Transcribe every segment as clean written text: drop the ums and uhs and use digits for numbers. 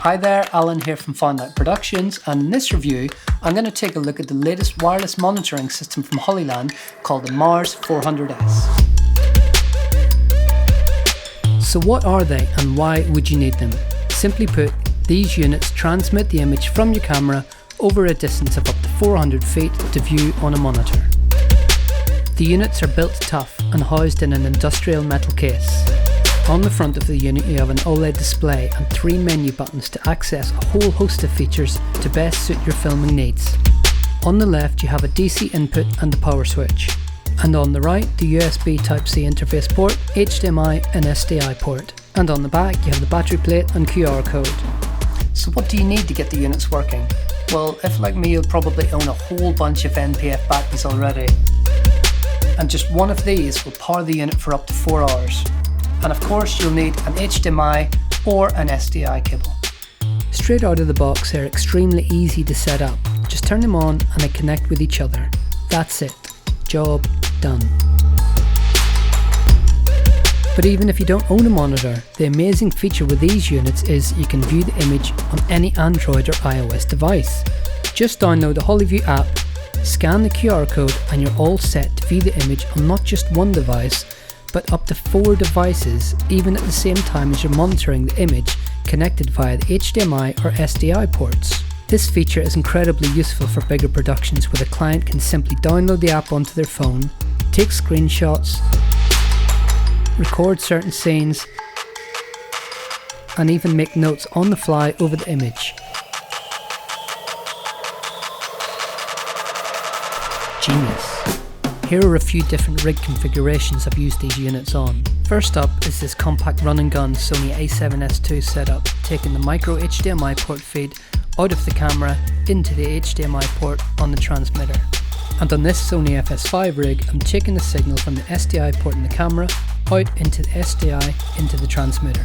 Hi there, Alan here from Foundlight Productions, and in this review I'm going to take a look at the latest wireless monitoring system from Hollyland called the Mars 400S. So what are they and why would you need them? Simply put, these units transmit the image from your camera over a distance of up to 400 feet to view on a monitor. The units are built tough and housed in an industrial metal case. On the front of the unit you have an OLED display and 3 menu buttons to access a whole host of features to best suit your filming needs. On the left you have a DC input and the power switch, and on the right the USB Type-C interface port, HDMI and SDI port, and on the back you have the battery plate and QR code. So what do you need to get the units working? Well, if like me you'll probably own a whole bunch of NPF batteries already, and just one of these will power the unit for up to 4 hours. And of course you'll need an HDMI or an SDI cable. Straight out of the box they're extremely easy to set up. Just turn them on and they connect with each other. That's it. Job done. But even if you don't own a monitor, the amazing feature with these units is you can view the image on any Android or iOS device. Just download the HollyView app, scan the QR code and you're all set to view the image on not just one device, but up to 4 devices, even at the same time as you're monitoring the image connected via the HDMI or SDI ports. This feature is incredibly useful for bigger productions where the client can simply download the app onto their phone, take screenshots, record certain scenes, and even make notes on the fly over the image. Genius. Here are a few different rig configurations I've used these units on. First up is this compact run and gun Sony a7S II setup, taking the micro HDMI port feed out of the camera into the HDMI port on the transmitter. And on this Sony FS5 rig, I'm taking the signal from the SDI port in the camera out into the SDI into the transmitter.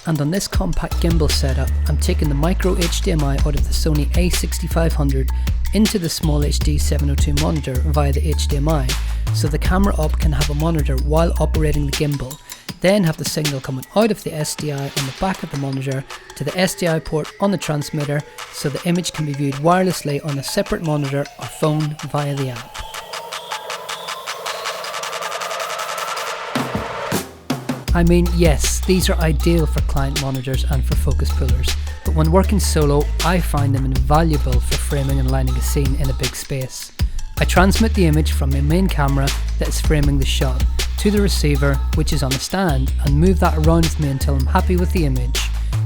And on this compact gimbal setup, I'm taking the micro HDMI out of the Sony a6500 into the Small HD 702 monitor via the HDMI, so the camera op can have a monitor while operating the gimbal, then have the signal coming out of the SDI on the back of the monitor to the SDI port on the transmitter, so the image can be viewed wirelessly on a separate monitor or phone via the app. I mean, yes, these are ideal for client monitors and for focus pullers, but when working solo, I find them invaluable for framing and lining a scene in a big space. I transmit the image from my main camera that is framing the shot to the receiver, which is on a stand, and move that around with me until I'm happy with the image.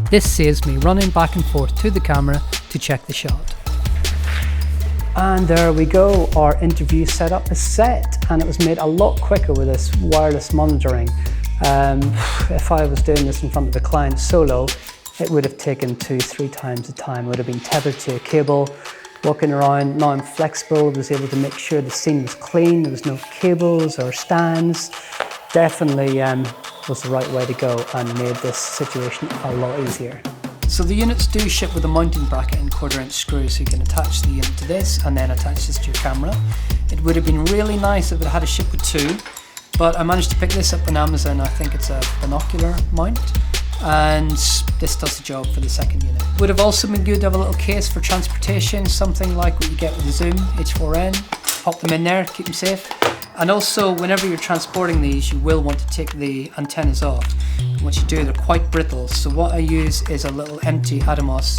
This saves me running back and forth to the camera to check the shot. And there we go, our interview setup is set, and it was made a lot quicker with this wireless monitoring. If I was doing this in front of a client solo, it would have taken 2-3 times the time. It would have been tethered to a cable, walking around. Now I'm flexible, I was able to make sure the scene was clean, there was no cables or stands. Definitely was the right way to go and made this situation a lot easier. So the units do ship with a mounting bracket and 1/4" screw, so you can attach the unit to this and then attach this to your camera. It would have been really nice if it had a ship with 2. But I managed to pick this up on Amazon. I think it's a binocular mount, and this does the job for the second unit. Would have also been good to have a little case for transportation, something like what you get with the Zoom H4n. Pop them in there, keep them safe. And also, whenever you're transporting these, you will want to take the antennas off. And once you do, they're quite brittle. So what I use is a little empty Atomos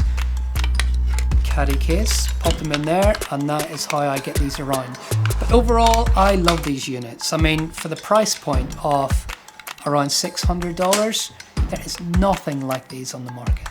caddy case, pop them in there, and that is how I get these around. But overall, I love these units. I mean, for the price point of around $600, there is nothing like these on the market.